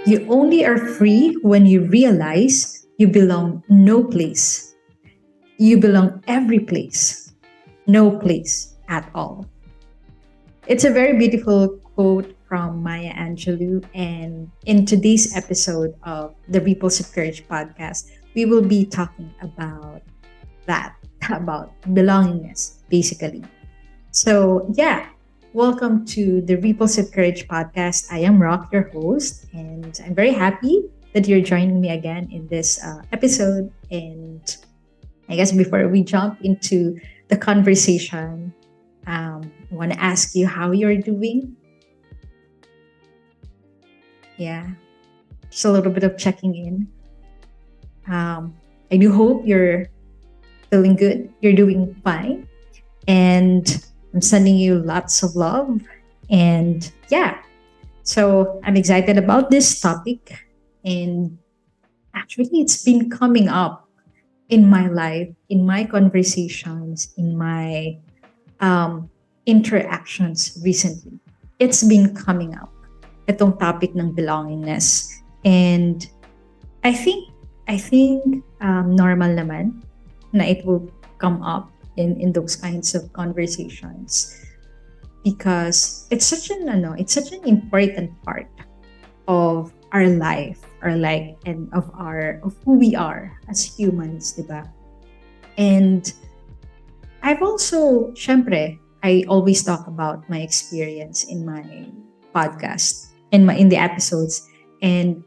You only are free when you realize you belong no place. You belong every place, no place at all. It's a very beautiful quote from Maya Angelou. And in today's episode of the Ripples of Courage podcast, we will be talking about that, about belongingness, basically. So, yeah, welcome to the Ripples of Courage podcast. I am Rock, your host, and I'm very happy that you're joining me again in this episode. And I guess before we jump into the conversation, I want to ask you how you're doing. Yeah, just a little bit of checking in. I do hope you're feeling good, you're doing fine, and I'm sending you lots of love. And yeah, so I'm excited about this topic. And actually, it's been coming up in my life, in my conversations, in my um, interactions recently. It's been coming up. Itong topic ng belongingness. And I think, I think normal naman na it will come up in those kinds of conversations because it's such an important part of our life, our life, and of who we are as humans, diba? And I've also, syempre, I always talk about my experience in my podcast, in the episodes, and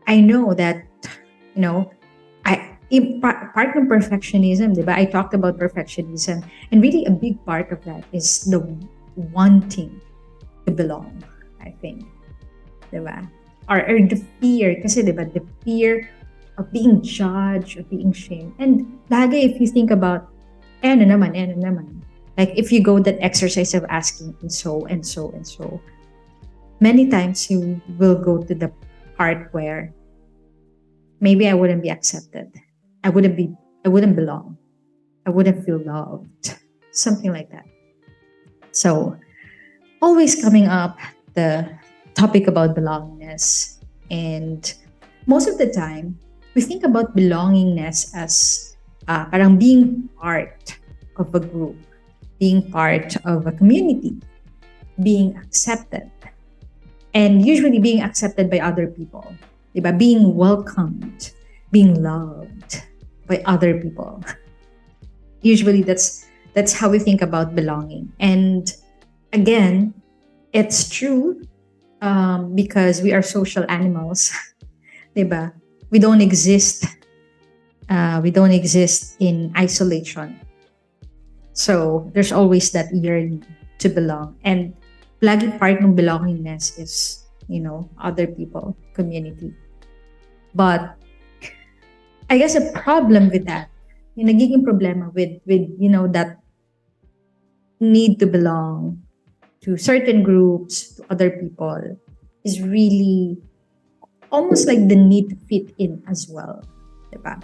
I know that, you know, part of perfectionism, diba? I talked about perfectionism, and really a big part of that is the wanting to belong, I think, diba? Or the fear, kasi diba, the fear of being judged, of being shamed. And lagi, if you think about, eh ano naman. Like if you go that exercise of asking and so and so and so, many times you will go to the part where maybe I wouldn't be accepted. I wouldn't belong. I wouldn't feel loved. Something like that. So always coming up the topic about belongingness. And most of the time, we think about belongingness as parang being part of a group, being part of a community, being accepted, and usually being accepted by other people, diba? Being welcomed, being loved by other people. Usually that's how we think about belonging. And again, it's true because we are social animals, diba? We don't exist. We don't exist in isolation. So there's always that yearning to belong. And lagi part ng belongingness is, other people, community. But I guess a problem with that, yung nagiging problema with that need to belong to certain groups, to other people, is really almost like the need to fit in as well, diba?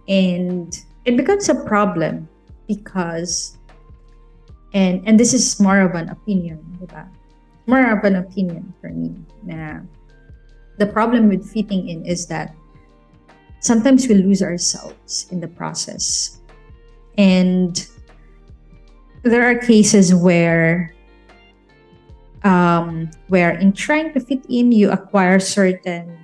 And it becomes a problem because, and this is more of an opinion, diba? More of an opinion for me. Na the problem with fitting in is that sometimes we lose ourselves in the process. And there are cases where in trying to fit in, you acquire certain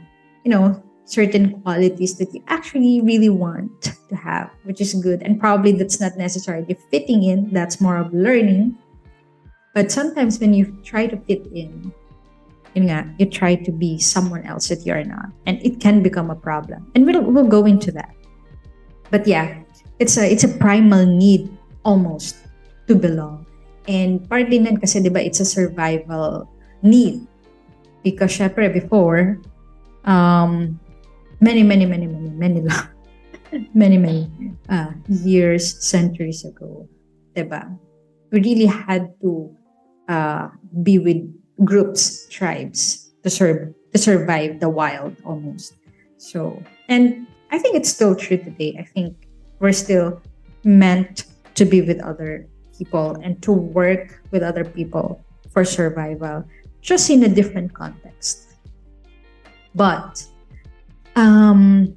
qualities that you actually really want to have, which is good. And probably that's not necessarily fitting in, that's more of learning. But sometimes when you try to fit in, you try to be someone else that you're not. And it can become a problem. And we'll go into that. But yeah, it's a primal need almost to belong. And partly nan kasi, diba, it's a survival need. Because syempre before, many years, centuries ago, diba, we really had to be with groups, tribes to survive the wild almost. So, and I think it's still true today. I think we're still meant to be with other people and to work with other people for survival, just in a different context. But um,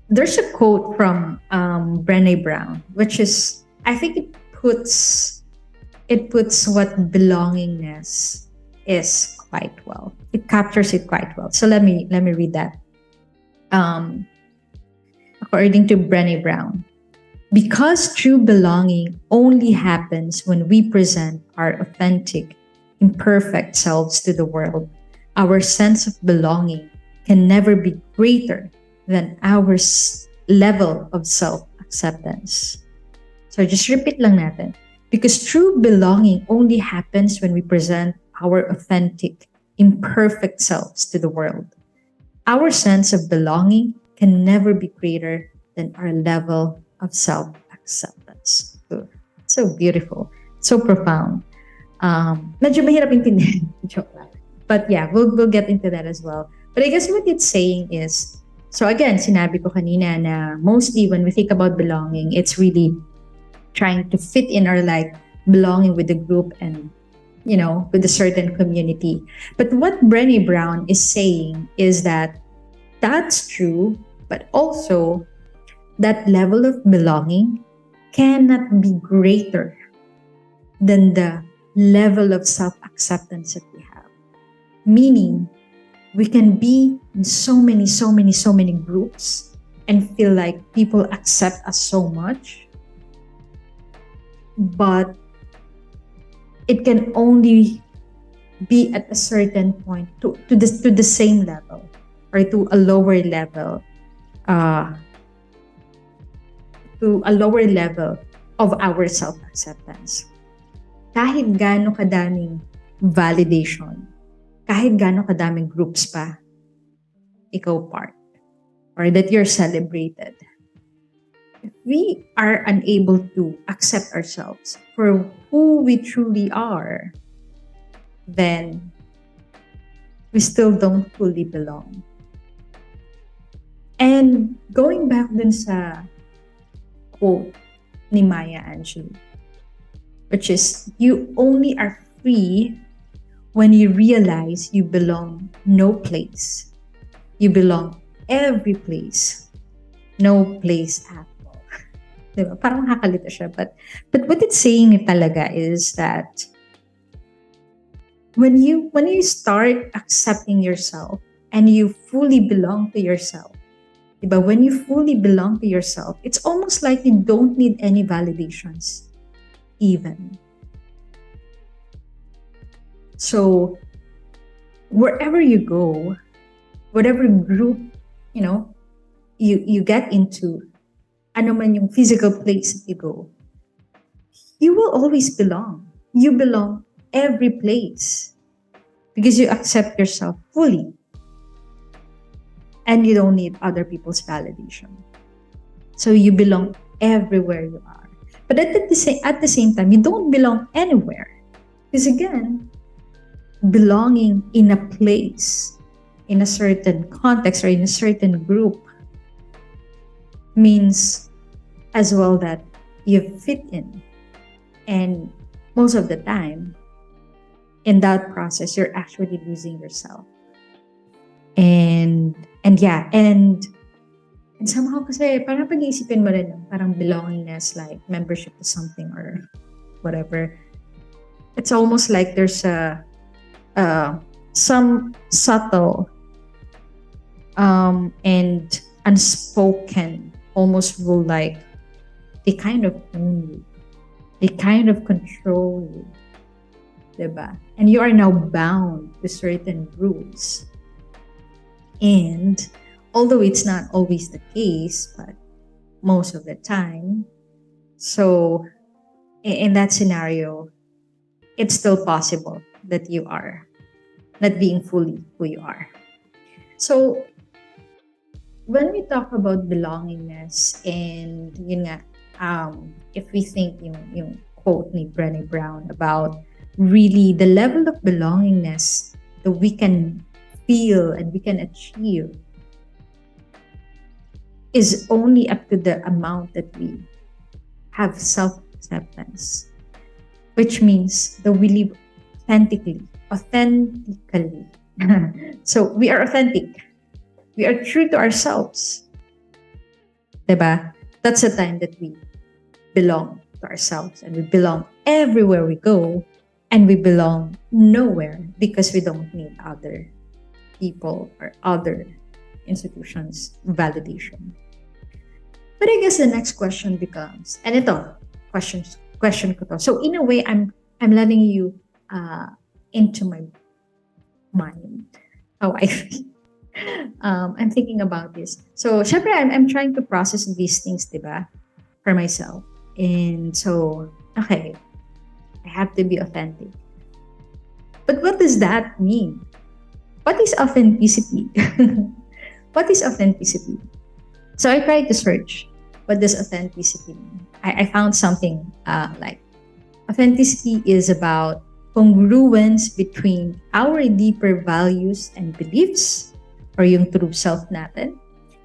there's a quote from Brené Brown, which is, I think it puts what belongingness is quite well. It captures it quite well. So let me read that. Um, According to Brené Brown, because true belonging only happens when we present our authentic, imperfect selves to the world, our sense of belonging can never be greater than our level of self acceptance. So just repeat lang natin. Because true belonging only happens when we present our authentic, imperfect selves to the world. Our sense of belonging can never be greater than our level of self acceptance. So beautiful, so profound. Medyo mahirap intindihan. Joke lang. But yeah, we'll get into that as well. But I guess what it's saying is, so again, sinabi ko kanina na mostly when we think about belonging, it's really trying to fit in or like belonging with the group and with a certain community. But what Brené Brown is saying is that that's true, but also that level of belonging cannot be greater than the level of self-acceptance that we have. Meaning, we can be in so many groups and feel like people accept us so much, but it can only be at a certain point to the same level or to a lower level, uh, of our self-acceptance. Kahit gaano kadaming validation, kahit gaano kadaming groups pa ikaw part or that you're celebrated, if we are unable to accept ourselves for who we truly are, then we still don't fully belong. And going back dun sa quote ni Maya Angelou, which is, you only are free when you realize you belong no place. You belong every place. No place at all. Diba? Parang nakakalito siya. But what it's saying talaga is that when you start accepting yourself and you fully belong to yourself, diba? When you fully belong to yourself, it's almost like you don't need any validations even. So wherever you go, whatever group, you get into, ano man yung physical place that you go, you will always belong. You belong every place because you accept yourself fully and you don't need other people's validation. So you belong everywhere you are. But at the same time, you don't belong anywhere. Because again, belonging in a place, in a certain context or in a certain group means as well that you fit in. And most of the time, in that process, you're actually losing yourself. And somehow kasi parang pag-iisipin mo rin parang belongingness, like membership to something or whatever. It's almost like there's some subtle and unspoken almost rule, like they kind of own you, they kind of control you, diba? And you are now bound to certain rules. And although it's not always the case, but most of the time, so in that scenario, it's still possible that you are not being fully who you are. So when we talk about belongingness, and yun nga, if we think yung quote ni Brené Brown about really the level of belongingness that we can feel and we can achieve is only up to the amount that we have self-acceptance, which means that we live authentically So we are authentic. We are true to ourselves. Diba? That's the time that we belong to ourselves and we belong everywhere we go and we belong nowhere because we don't need other people or other institutions validation. But I guess the next question becomes, and ito, question ko to. So in a way, I'm letting you into my mind how I feel. I'm thinking about this. So, syempre, I'm trying to process these things, diba, for myself. And so, okay, I have to be authentic. But what does that mean? What is authenticity? What is authenticity? So I tried to search what does authenticity mean. I found something like authenticity is about congruence between our deeper values and beliefs or yung true self natin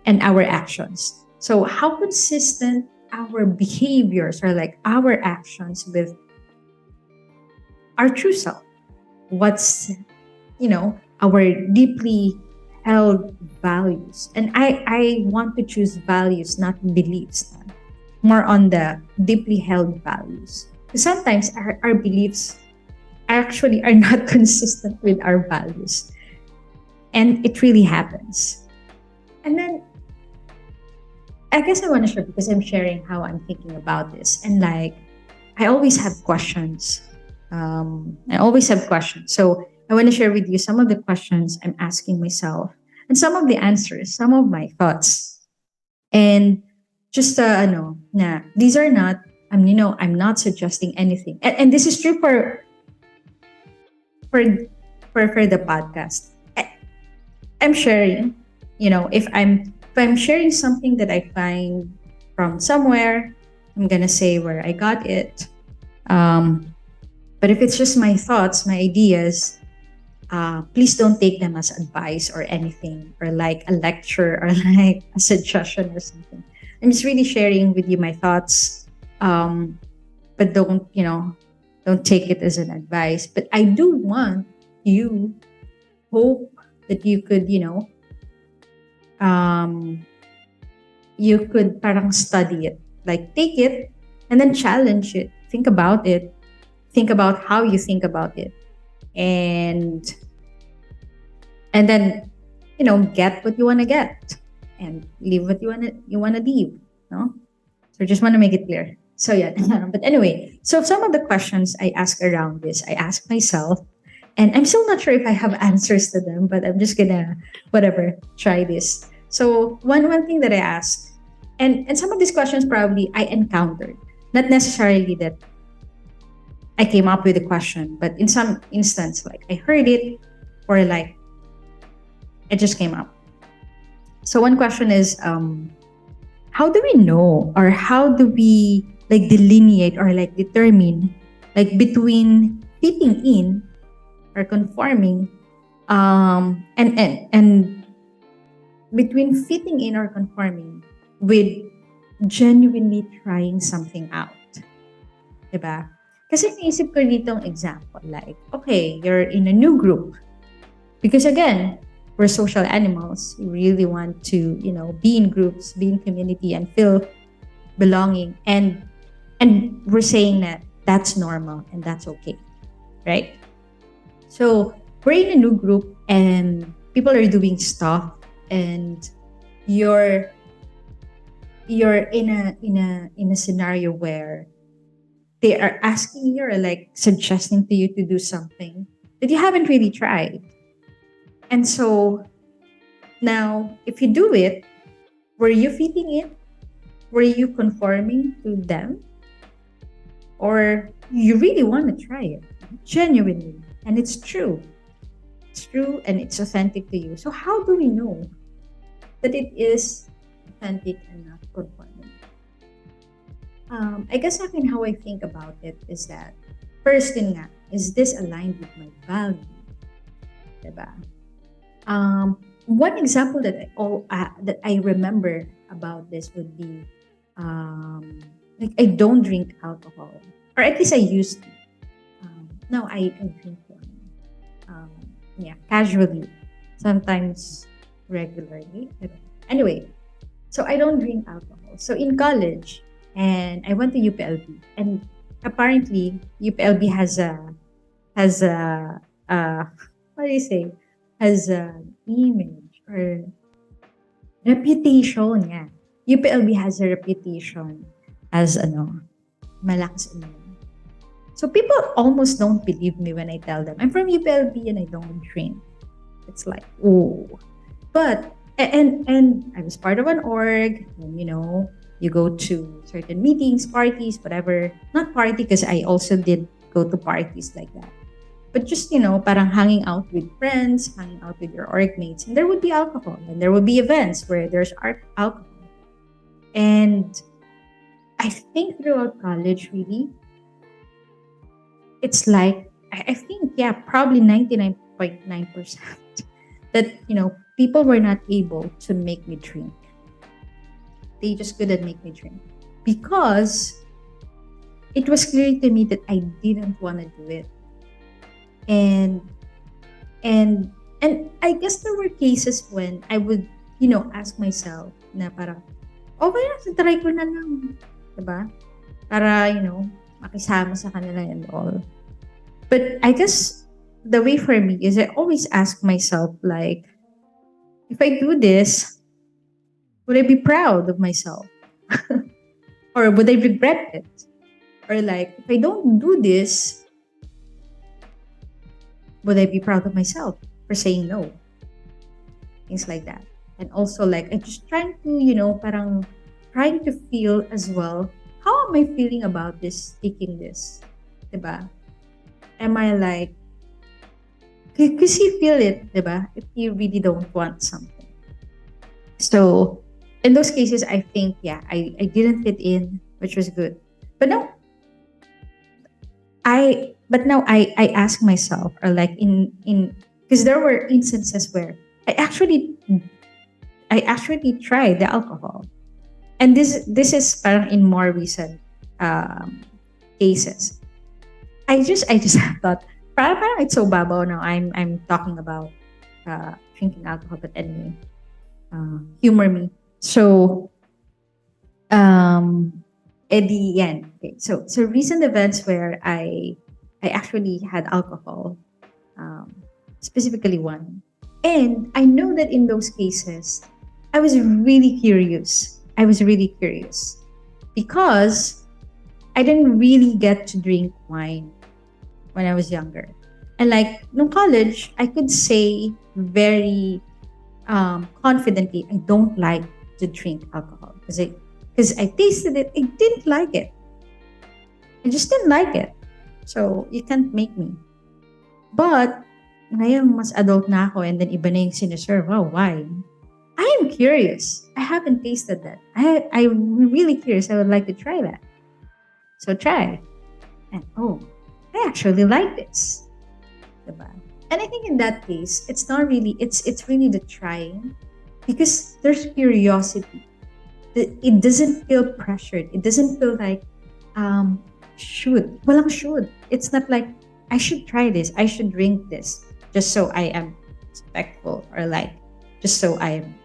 and our actions. So how consistent our behaviors or like our actions with our true self. What's, our deeply held values. And I want to choose values, not beliefs. More on the deeply held values. Because sometimes our beliefs actually are not consistent with our values. And it really happens. And then I guess I want to share because I'm sharing how I'm thinking about this. And like, I always have questions. I always have questions. So I want to share with you some of the questions I'm asking myself and some of the answers, some of my thoughts. And just, these are not, I'm not suggesting anything. And this is true for, for the podcast. I'm sharing, if I'm sharing something that I find from somewhere, I'm gonna say where I got it. But if it's just my thoughts, my ideas, please don't take them as advice or anything, or like a lecture or like a suggestion or something. I'm just really sharing with you my thoughts, but don't take it as an advice. But I do want you hope that you could parang study it, like take it and then challenge it, think about it, think about how you think about it, and then get what you want to get and leave what you want to leave, no? So I just want to make it clear. So yeah, but anyway, so some of the questions I ask around this, I ask myself, and I'm still not sure if I have answers to them, but I'm just gonna whatever try this. So one thing that I ask, and some of these questions probably I encountered, not necessarily that I came up with a question, but in some instance, like I heard it, or like it just came up. So one question is, how do we know, or how do we like delineate or like determine, like between fitting in or conforming, and between fitting in or conforming with genuinely trying something out, diba? Kasi naisip ko dito ang example, like, okay, you're in a new group. Because again, we're social animals. We really want to, be in groups, be in community, and feel belonging. And we're saying that that's normal and that's okay, right? So we're in a new group and people are doing stuff, and you're in a scenario where they are asking you or like suggesting to you to do something that you haven't really tried. And so now, if you do it, were you fitting in? Were you conforming to them? Or you really want to try it genuinely? And it's true. It's true and it's authentic to you. So how do we know that it is authentic and not conforming? I guess how I think about it is that first thing nga, is this aligned with my value? Diba? One example that I remember about this would be, like I don't drink alcohol, or at least I used to. Now I drink one. Yeah, casually, sometimes regularly. I don't know. Anyway, so I don't drink alcohol. So in college, and I went to UPLB, and apparently UPLB has a what do you say, has an image or reputation. Yeah, UPLB has a reputation as ano, malakas uminom. So people almost don't believe me when I tell them I'm from UPLB and I don't drink. It's like, oh, but and I was part of an org, and you go to certain meetings, parties, whatever. Not party because I also did go to parties like that. But just parang hanging out with friends, hanging out with your org mates, and there would be alcohol, and there would be events where there's alcohol. And I think throughout college, really, it's like I think yeah, probably 99.9% that people were not able to make me drink. They just couldn't make me drink because it was clear to me that I didn't want to do it. And and and I guess there were cases when I would ask myself na parang okay na, try ko na lang, diba? Para makisama sa kanila and all. But I guess the way for me is I always ask myself, like, if I do this, would I be proud of myself? Or would I regret it? Or like, if I don't do this, would I be proud of myself for saying no? Things like that. And also like, I'm just trying to, parang trying to feel as well, how am I feeling about this, taking this? Diba? Am I like, because you feel it, diba? If you really don't want something. So in those cases, I think, yeah, I didn't fit in, which was good. But no, I ask myself, or like in because there were instances where I actually I actually tried the alcohol, and this is parang in more recent um, cases. I just thought parang it's so babaw now. I'm talking about drinking alcohol, but anyway, humor me. So at the end, okay, so recent events where I actually had alcohol, um, specifically one. And I know that in those cases, I was really curious. I was really curious because I didn't really get to drink wine when I was younger. And like no college, I could say very confidently, I don't like to drink alcohol because I tasted it, I didn't like it. I just didn't like it. So you can't make me. But ngayon mas adult na ako and then iba na yung siniserve. Oh, why? I am curious. I haven't tasted that. I'm really curious. I would like to try that. So try. And oh, I actually like this. Diba? And I think in that case, it's not really, it's really the trying because there's curiosity. It doesn't feel pressured. It doesn't feel like, should. Walang should. It's not like, I should try this. I should drink this just so I am respectful or like, just so I am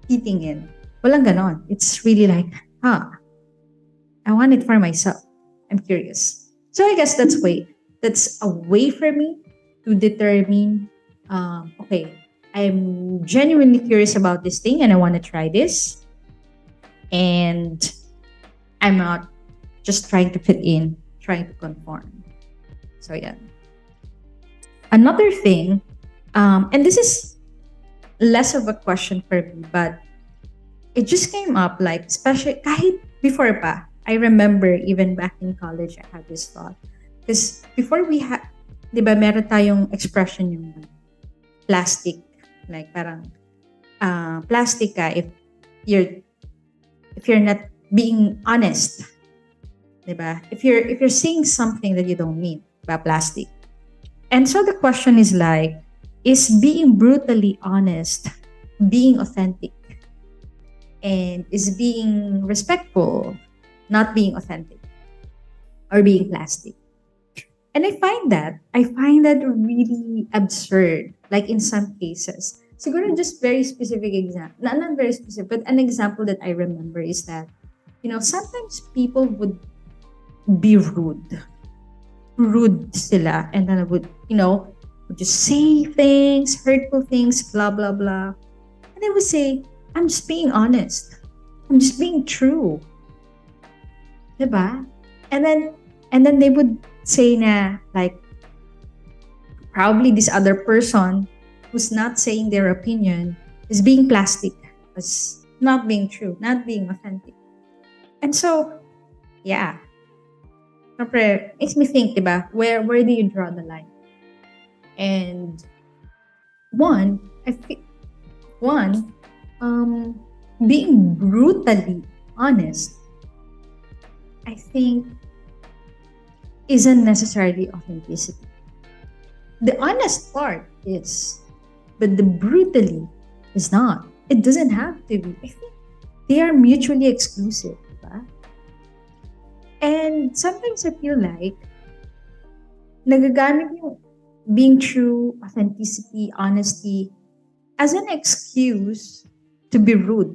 eating in. Walang ganon. It's really like, I want it for myself. I'm curious. So I guess that's a way for me to determine, okay, I'm genuinely curious about this thing and I want to try this. And I'm not just trying to fit in, trying to conform. So yeah. Another thing, and this is less of a question for me, but it just came up like, especially kahit before pa, I remember even back in college, I had this thought. Because before we had, di ba, meron tayong expression yung plastic. Like parang, plastic ka you're if you're not being honest. Di ba? If you're saying something that you don't mean, ba plastic. And so the question is like, is being brutally honest being authentic? And is being respectful not being authentic or being plastic? And I find that really absurd. Like in some cases, siguro just very specific example, not very specific, but an example that I remember is that sometimes people would be rude sila, and then would just say things, hurtful things, blah blah blah, and they would say, "I'm just being honest. I'm just being true." Diba? And then they would say na like probably this other person who's not saying their opinion is being plastic, is not being true, not being authentic. And so, yeah, syempre, makes me think, diba? Where do you draw the line? And one, I think one, um, being brutally honest, I think isn't necessarily authenticity. The honest part is, but the brutally is not. It doesn't have to be. I think they are mutually exclusive. Diba? And sometimes I feel like nagagamit yung being true, authenticity, honesty as an excuse to be rude,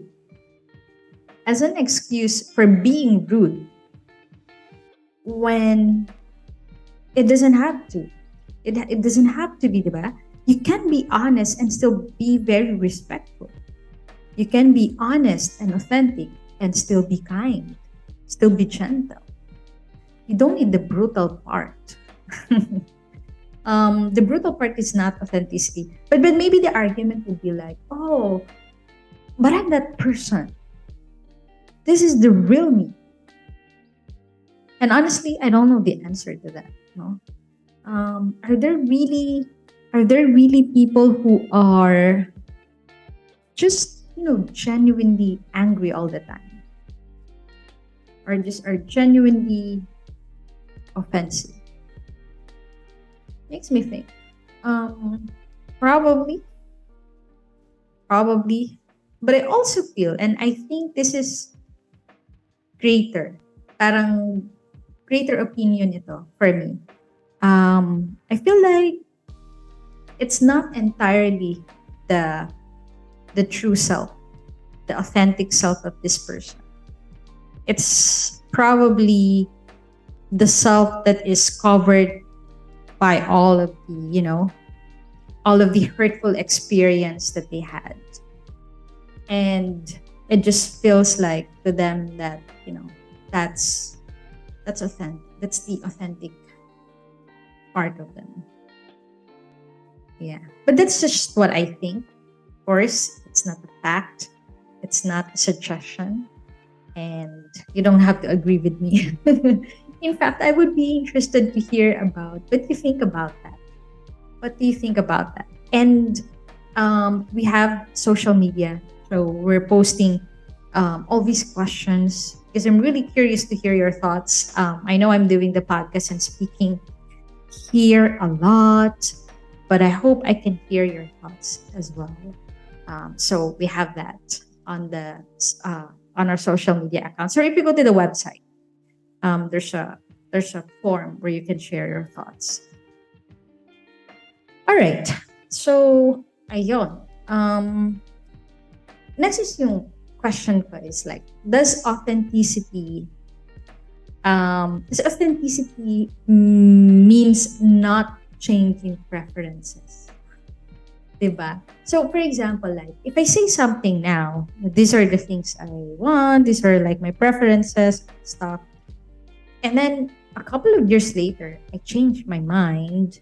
as an excuse for being rude when it doesn't have to. It doesn't have to be, diba? You can be honest and still be very respectful. You can be honest and authentic and still be kind, still be gentle. You don't need the brutal part. The brutal part is not authenticity. But maybe the argument would be like, oh, but I'm that person. This is the real me. And honestly, I don't know the answer to that. No? Are there really people who are just genuinely angry all the time, or just are genuinely offensive? Makes me think. Um, probably, probably, but I also feel, and I think this is greater, parang greater opinion ito for me. I feel like it's not entirely the the true self, the authentic self of this person. It's probably the self that is covered by all of the hurtful experience that they had. And it just feels like to them that, that's authentic. That's the authentic part of them. Yeah. But that's just what I think. Of course, it's not a fact. It's not a suggestion. And you don't have to agree with me. In fact, I would be interested to hear about what you think about that. What do you think about that? And we have social media. So we're posting all these questions because I'm really curious to hear your thoughts. I know I'm doing the podcast and speaking here a lot, but I hope I can hear your thoughts as well. So we have that on our social media accounts. Or if you go to the website, there's a form where you can share your thoughts. All right. So ayun. Next is yung question ko is like, does authenticity means not changing preferences? Diba? So, for example, like, if I say something now, these are the things I want, these are like my preferences, stuff. And then a couple of years later, I change my mind.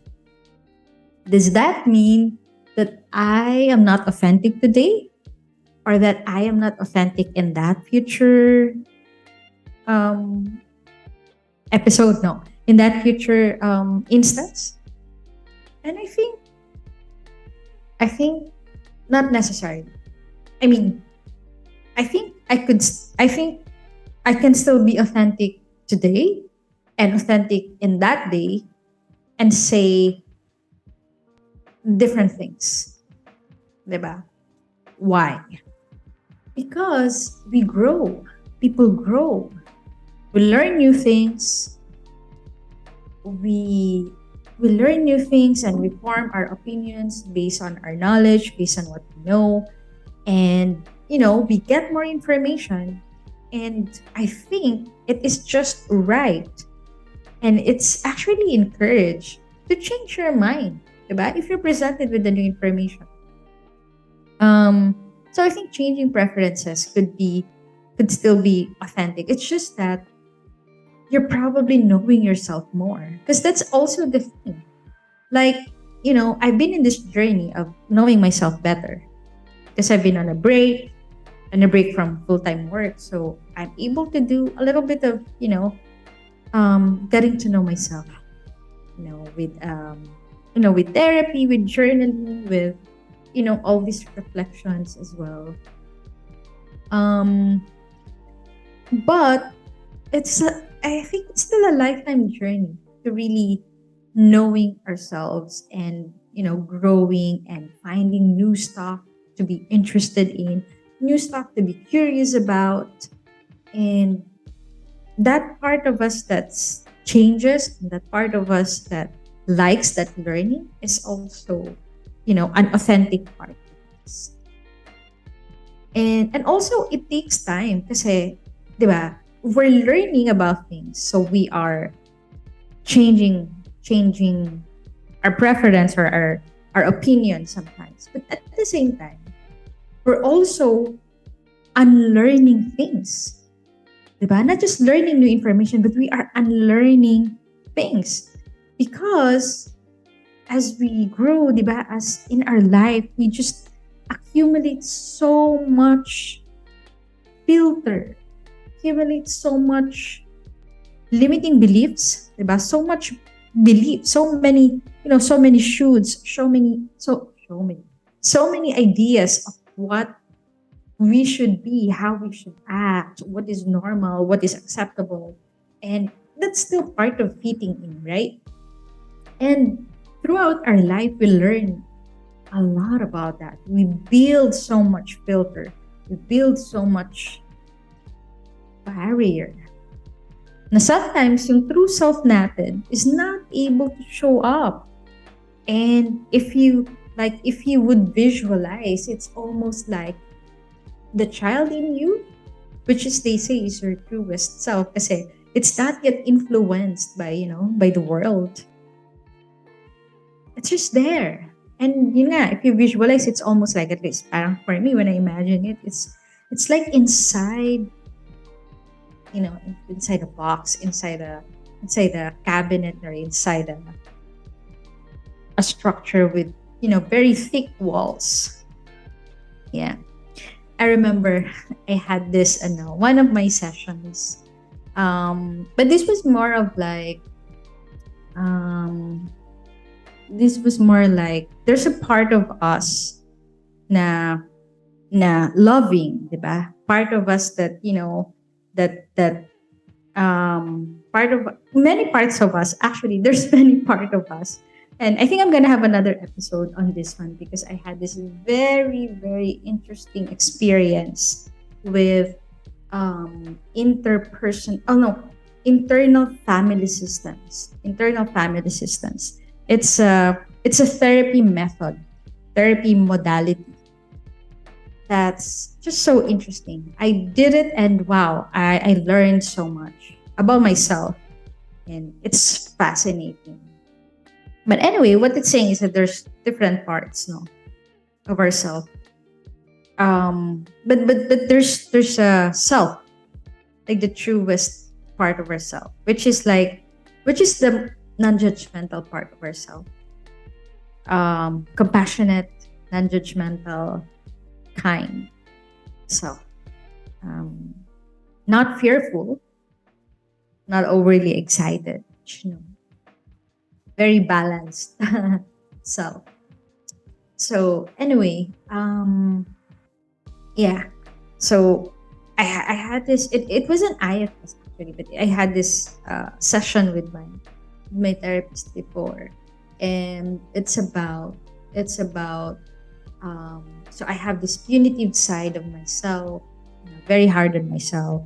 Does that mean that I am not authentic today? Or that I am not authentic in that future um, episode? No. In that future instance? And I think not necessarily. I mean, I think I can still be authentic today and authentic in that day and say different things. Diba? Why? Because we grow. People grow. We learn new things. we we learn new things and we form our opinions based on our knowledge, based on what we know, and we get more information. And I think it is just right, and it's actually encouraged to change your mind, diba? If you're presented with the new information. So I think changing preferences could still be authentic. It's just that you're probably knowing yourself more, because that's also the thing. Like, I've been in this journey of knowing myself better because I've been on a break from full-time work. So I'm able to do a little bit of, getting to know myself, with therapy, with journaling, with, all these reflections as well. Um, but I think it's still a lifetime journey to really knowing ourselves and, growing and finding new stuff to be interested in, new stuff to be curious about. And that part of us that's changes, and that part of us that likes that learning is also, an authentic part of us. And also it takes time kasi, 'di ba? We're learning about things. So we are changing our preference or our opinion sometimes. But at the same time, we're also unlearning things. 'Di ba? Not just learning new information, but we are unlearning things. Because as we grow, 'di ba, as in our life, we just accumulate so much filter, accumulate so much limiting beliefs, 'di ba? So much belief, so many, so many shoulds, so many ideas of what we should be, how we should act, what is normal, what is acceptable. And that's still part of fitting in, right? And throughout our life, we learn a lot about that. We build so much filter. We build so much barrier. Na sometimes yung true self natin is not able to show up. And if you would visualize, it's almost like the child in you, which is they say is your truest self, kasi it's not yet influenced by the world. It's just there. And yun nga, if you visualize, it's almost like, at least parang for me, when I imagine it, it's like inside, inside a box, inside a cabinet, or inside a structure with, very thick walls. Yeah. I remember I had this, one of my sessions. But this was more of like, there's a part of us na loving, 'di ba? Part of us that, part of many parts of us, actually there's many part of us. And I think I'm gonna have another episode on this one, because I had this very, very interesting experience with internal family systems. Internal family systems. It's a therapy modality that's just so interesting. I did it, and wow, I learned so much about myself, and it's fascinating. But anyway, what it's saying is that there's different parts, no, of ourselves. But there's a self, like the truest part of ourselves, which is the non-judgmental part of ourselves. Compassionate, non-judgmental, kind self. Um, Not fearful, not overly excited. Very balanced self. So anyway, yeah. So I had this. It was an IFS actually, but I had this session with my therapist before, and it's about. So I have this punitive side of myself, very hard on myself,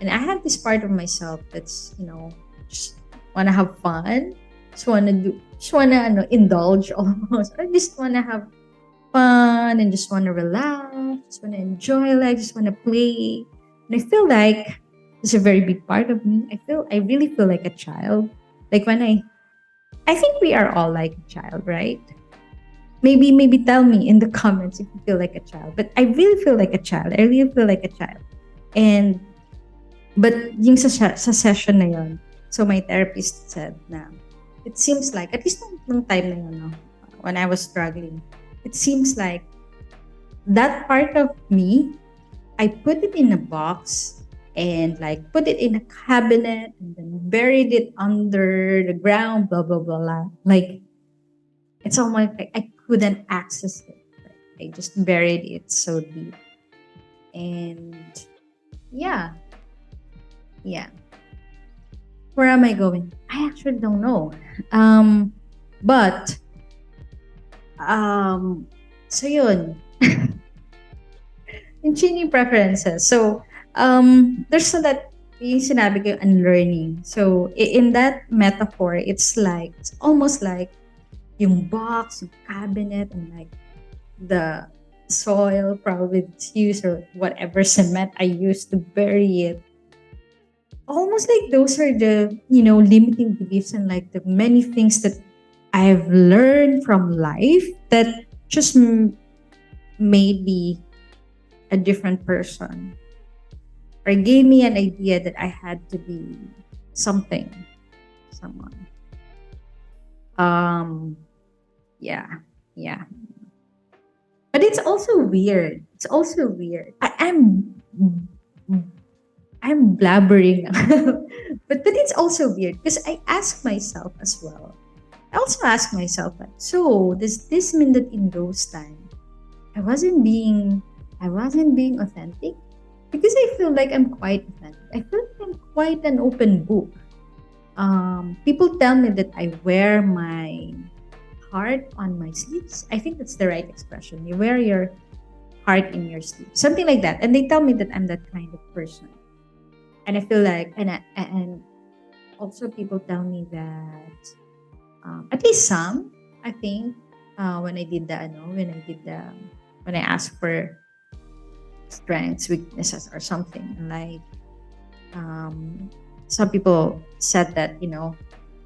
and I have this part of myself that's just wanna have fun, just wanna indulge almost. I just wanna have fun and just wanna relax, just wanna enjoy life, just wanna play. And I feel like it's a very big part of me. I really feel like a child. Like when I think we are all like a child, right? Maybe tell me in the comments if you feel like a child. But I really feel like a child. I really feel like a child. And but yung sa session na yun, so my therapist said na it seems like, at least nung time na yun, no, when I was struggling, it seems like that part of me, I put it in a box and like put it in a cabinet and then buried it under the ground, blah blah blah. Blah. Like it's almost like I couldn't access it. Like, I just buried it so deep. And yeah, yeah. Where am I going? I actually don't know. Um, but so yun. Yung changing preferences. So, there's so that yung sinabi ko, unlearning. So, in that metaphor, it's almost like yung box, yung cabinet, and like the soil probably it's used or whatever cement I used to bury it. Almost like those are the, limiting beliefs and like the many things that I've learned from life that just made me a different person or gave me an idea that I had to be something, someone. Um, yeah, yeah. But it's also weird. It's also weird. I'm blabbering, but it's also weird because I ask myself as well. I also ask myself like, so does this mean that in those times I wasn't being I wasn't being authentic? Because I feel like I'm quite authentic. I feel like I'm quite an open book. People tell me that I wear my heart on my sleeves. I think that's the right expression. You wear your heart in your sleeve, something like that. And they tell me that I'm that kind of person. And I feel like, and also people tell me that at least some, I think, when I did the, when I asked for strengths, weaknesses, or something, like some people said that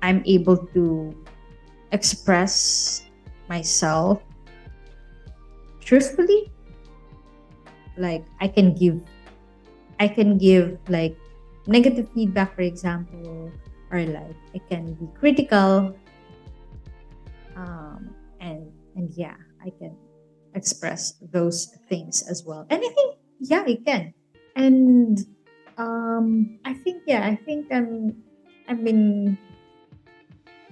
I'm able to express myself truthfully. Like I can give like negative feedback, for example, or like I can be critical, and yeah, I can express those things as well. And I think yeah, I can. And I think yeah, I've been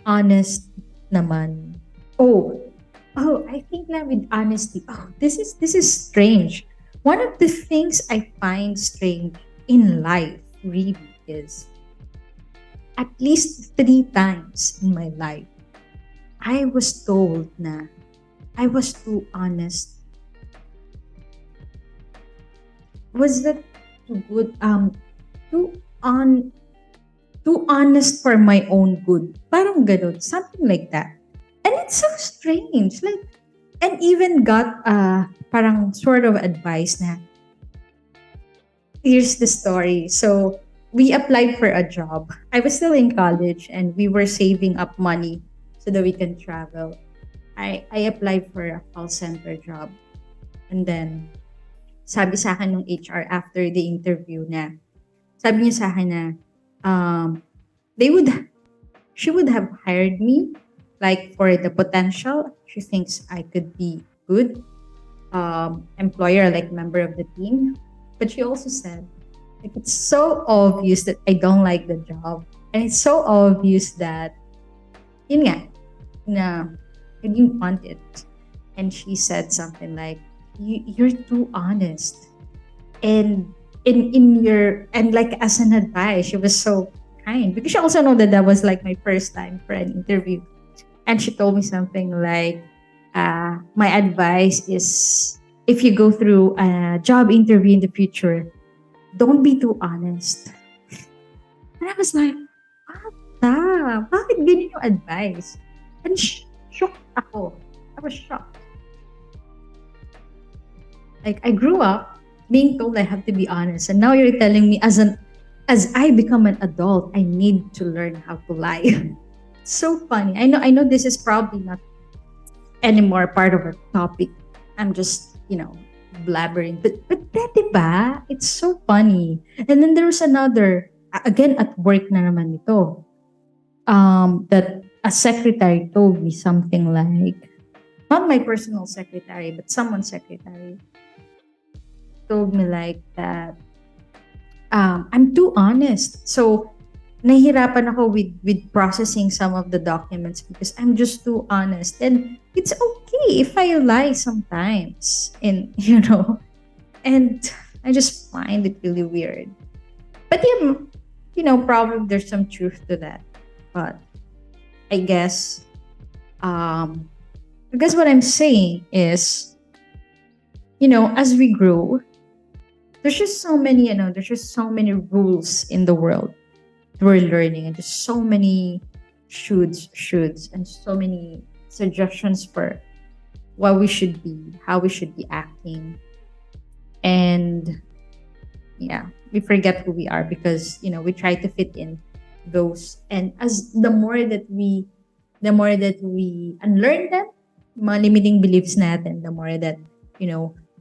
honest naman. Oh, I think na with honesty. Oh, this is strange. One of the things I find strange in life really is at least 3 times in my life I was told na I was too honest. Was that too good? Too on too honest for my own good. Parang ganun, something like that. And it's so strange. Like, and even got parang sort of advice na, here's the story. So, we applied for a job. I was still in college and we were saving up money so that we can travel. I applied for a call center job. And then, sabi sa akin ng HR after the interview na, sabi niya sa akin na, they would, she would have hired me like for the potential. She thinks I could be good employer, like member of the team. But she also said, like, it's so obvious that I don't like the job. And it's so obvious that, yun nga, na, I didn't want it. And she said something like, you're too honest. And in your, and like as an advice, she was so kind. Because she also know that that was like my first time for an interview. And she told me something like, my advice is if you go through a job interview in the future, don't be too honest. And I was like, what? Bakit ganyan yung advice? And shocked ako. I was shocked. Like, I grew up being told I have to be honest, and now you're telling me as I become an adult, I need to learn how to lie. So funny. I know this is probably not anymore part of our topic. I'm just, blabbering. But that, diba? It's so funny. And then there was another, again at work na naman ito, that a secretary told me something like, not my personal secretary, but someone's secretary told me like that, I'm too honest. So, nahihirapan ako with processing some of the documents because I'm just too honest. And it's okay if I lie sometimes. And, and I just find it really weird. But yeah, probably there's some truth to that. But I guess, what I'm saying is, as we grow, there's just so many rules in the world we're learning, and just so many shoulds, and so many suggestions for what we should be, how we should be acting. And yeah, we forget who we are because, we try to fit in those. And as the more that we unlearn them, mga limiting beliefs natin, the more that,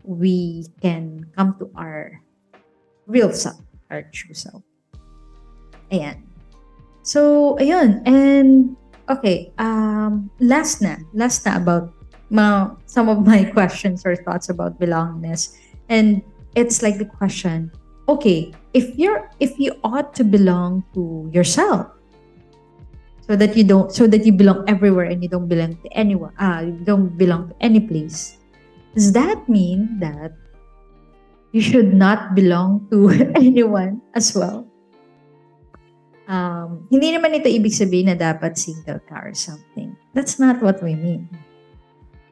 we can come to our real self, our true self. Ayan. So, ayun. And, okay, last na about some of my questions or thoughts about belongingness. And it's like the question, okay, if you ought to belong to yourself, so that you belong everywhere and you don't belong to anyone, you don't belong to any place, does that mean that you should not belong to anyone as well? Hindi naman ito ibig sabihin na dapat single ka or something. That's not what we mean.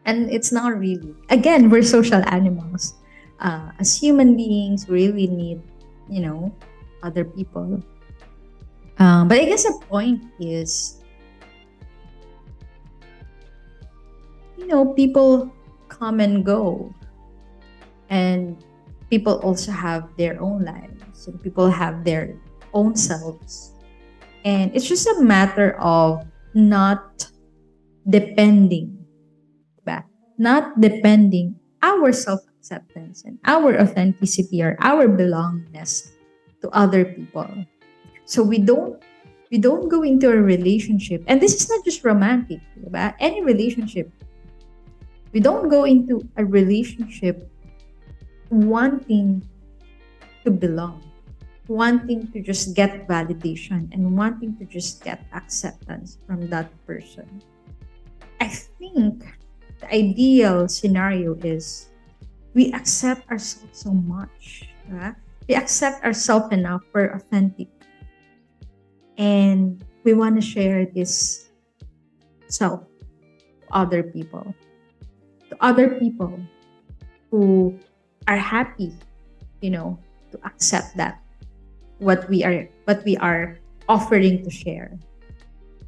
And it's not really. Again, we're social animals. As human beings, we really need, other people. But I guess the point is, people come and go. And people also have their own lives. And people have their own selves. And it's just a matter of not depending, diba? Not depending our self-acceptance and our authenticity or our belongingness to other people. So we don't go into a relationship, and this is not just romantic, diba? Any relationship. We don't go into a relationship wanting to belong, wanting to just get validation, and wanting to just get acceptance from that person. I think the ideal scenario is we accept ourselves so much. Right? We accept ourselves enough, we're authentic. And we want to share this self to other people. To other people who are happy, to accept that what we are offering to share.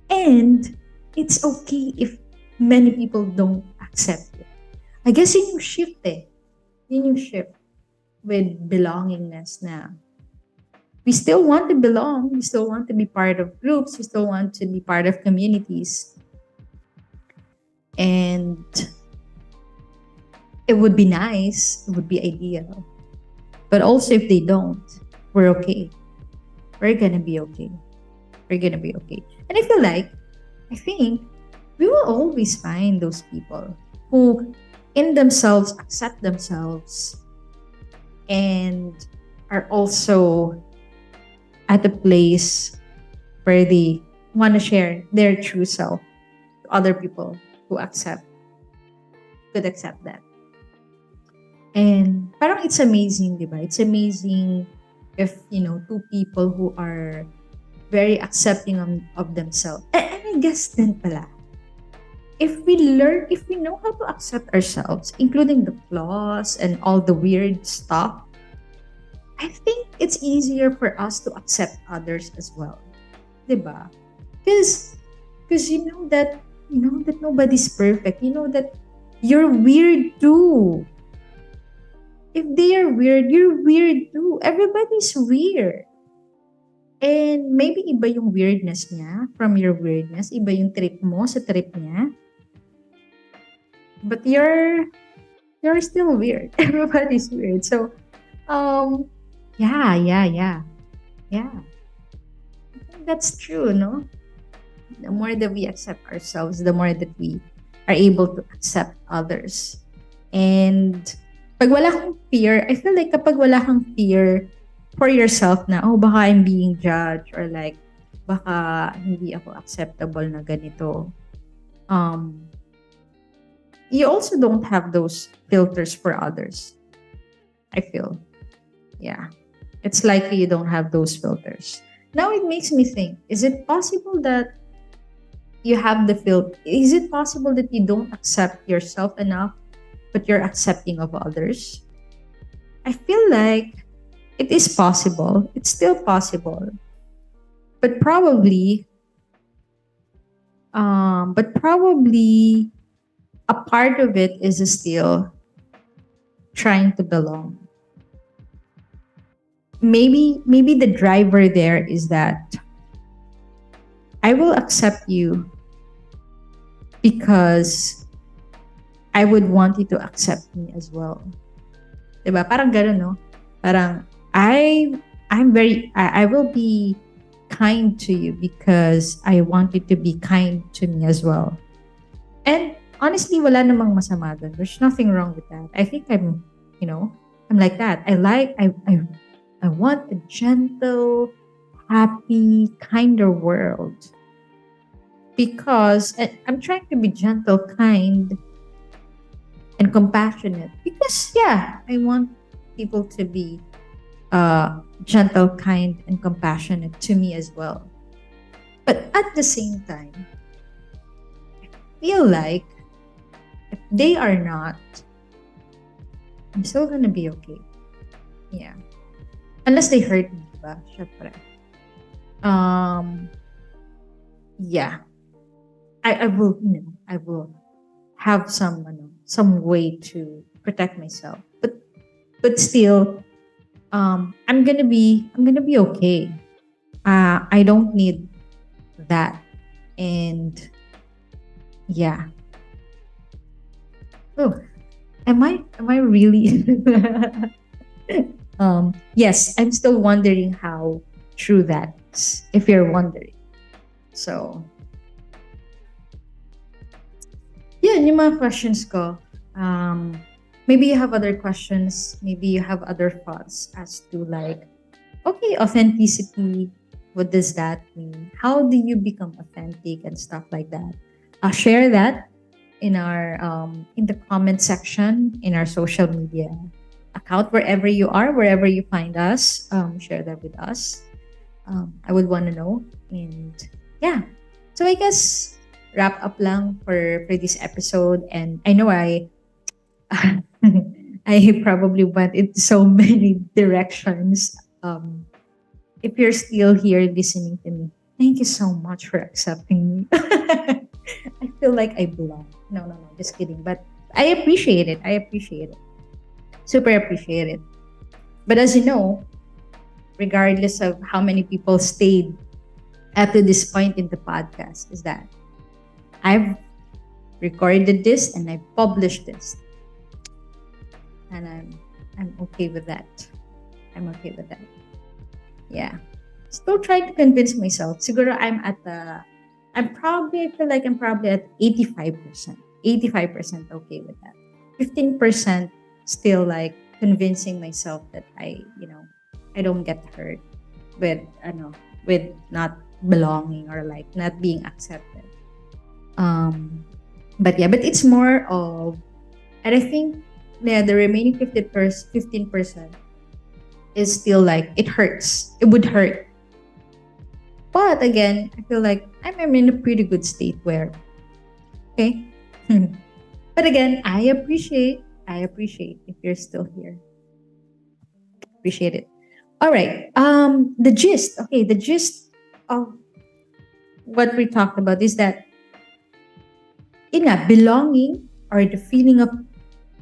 And it's okay if many people don't accept it. I guess yun yung shift eh. Yun yung shift with belongingness na we still want to belong, we still want to be part of groups, we still want to be part of communities. And it would be nice, it would be ideal. But also if they don't, we're okay. We're gonna be okay. We're gonna be okay. And I think we will always find those people who in themselves accept themselves and are also at a place where they want to share their true self to other people who could accept that. And parang it's amazing, di ba? It's amazing if, two people who are very accepting of themselves. And I guess then pala, if we know how to accept ourselves, including the flaws and all the weird stuff, I think it's easier for us to accept others as well. Diba? Because you know that nobody's perfect. You know that you're weird too. If they are weird, you're weird too. Everybody's weird. And maybe iba yung weirdness niya from your weirdness. Iba yung trip mo sa trip niya. But you're still weird. Everybody's weird. So, um, yeah. Yeah. I think that's true, no? The more that we accept ourselves, the more that we are able to accept others. And pag wala kang fear, I feel like kapag wala kang fear for yourself na, oh, baka I'm being judged or like, baka hindi ako acceptable na ganito. You also don't have those filters for others. I feel. Yeah. It's likely you don't have those filters. Now it makes me think, is it possible that you have the filter? Is it possible that you don't accept yourself enough, but you're accepting of others? I feel like it is possible. It's still possible. But probably a part of it is still trying to belong. Maybe the driver there is that I will accept you because I would want you to accept me as well. Diba? Parang gano'n, no? Parang I will be kind to you because I want you to be kind to me as well. And honestly, wala namang masama dun. There's nothing wrong with that. I think I'm like that. I want a gentle, happy, kinder world. Because I'm trying to be gentle, kind, and compassionate. Because, yeah, I want people to be gentle, kind, and compassionate to me as well. But at the same time, I feel like if they are not, I'm still gonna be okay. Yeah. Unless they hurt me, diba? Syempre. Yeah. I will, I will have some way to protect myself. But still, I'm gonna be okay. I don't need that. And yeah. Oh, am I really yes, I'm still wondering how true that is, if you're wondering. So yeah, yung mga questions ko. Maybe you have other questions, maybe you have other thoughts as to like, okay, authenticity, what does that mean? How do you become authentic and stuff like that? Share that in our in the comment section in our social media account, wherever you are, wherever you find us. Share that with us. I would want to know. And yeah, so I guess wrap up lang for this episode. And I know I I probably went in so many directions. If you're still here listening to me, thank you so much for accepting me. I feel like I belong. No, just kidding. But I appreciate it. Super appreciate it. But as you know, regardless of how many people stayed up to this point in the podcast, is that I've recorded this and I published this. And I'm okay with that. I'm okay with that. Yeah. Still trying to convince myself. Siguro I feel like I'm probably at 85%. 85% okay with that. 15% still like convincing myself that I don't get hurt with with not belonging or like not being accepted. But it's more of, and I think the remaining 15% is still like it hurts. It would hurt. But again, I feel like I'm in a pretty good state where, okay. But again, I appreciate if you're still here. Appreciate it. All right. The gist. Okay, the gist of what we talked about is that, belonging, or the feeling of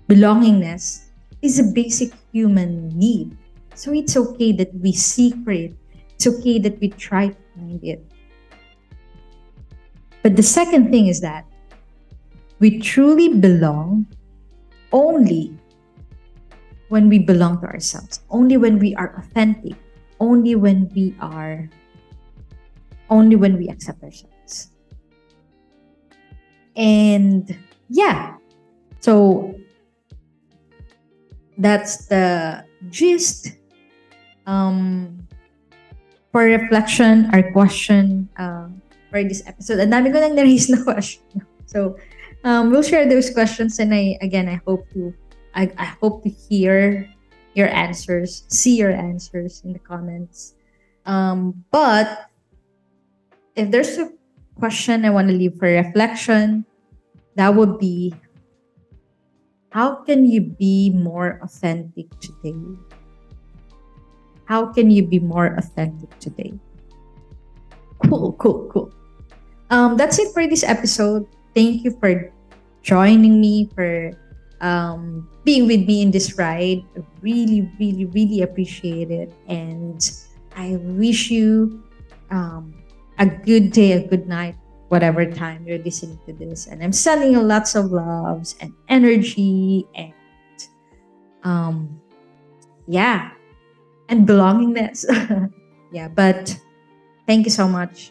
belongingness, is a basic human need. So it's okay that we seek for it. It's okay that we try to find it. But the second thing is that we truly belong only when we belong to ourselves, only when we are authentic, only when we are, only when we accept ourselves. And yeah, so that's the gist. For reflection, our question for this episode. Ang dami ko nang na-raise na question. So, we'll share those questions, and I hope to hear your answers, see your answers in the comments. But if there's a question I want to leave for reflection, that would be, how can you be more authentic today? How can you be more authentic today? Cool. That's it for this episode. Thank you for joining me, for being with me in this ride. I really appreciate it. And I wish you a good day, a good night, whatever time you're listening to this. And I'm sending you lots of loves and energy, and yeah, and belongingness. Yeah, but thank you so much.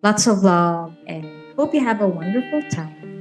Lots of love, and hope you have a wonderful time.